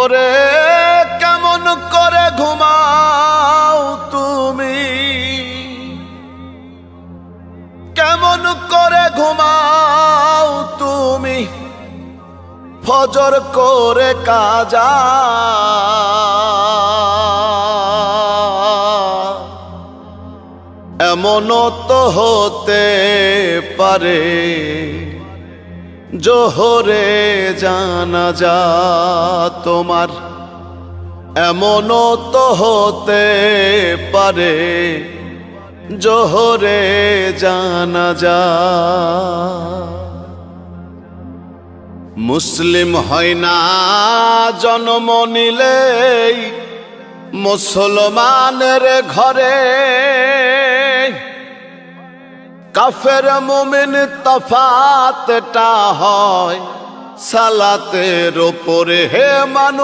ওরে কেমন করে ঘুমাও তুমি, কেমন করে ঘুমাও তুমি ফজর করে কাজা। এমনও তো হতে পারে জোহরে জানাজা তোমার, এমনও তো হতে পারে জোহরে জানাজা। মুসলিম হয় না জন্ম নিলেই মুসলমানের ঘরে, কাফের মুমিন তফাতটা হয় সালাতের উপরে। হে মানুষ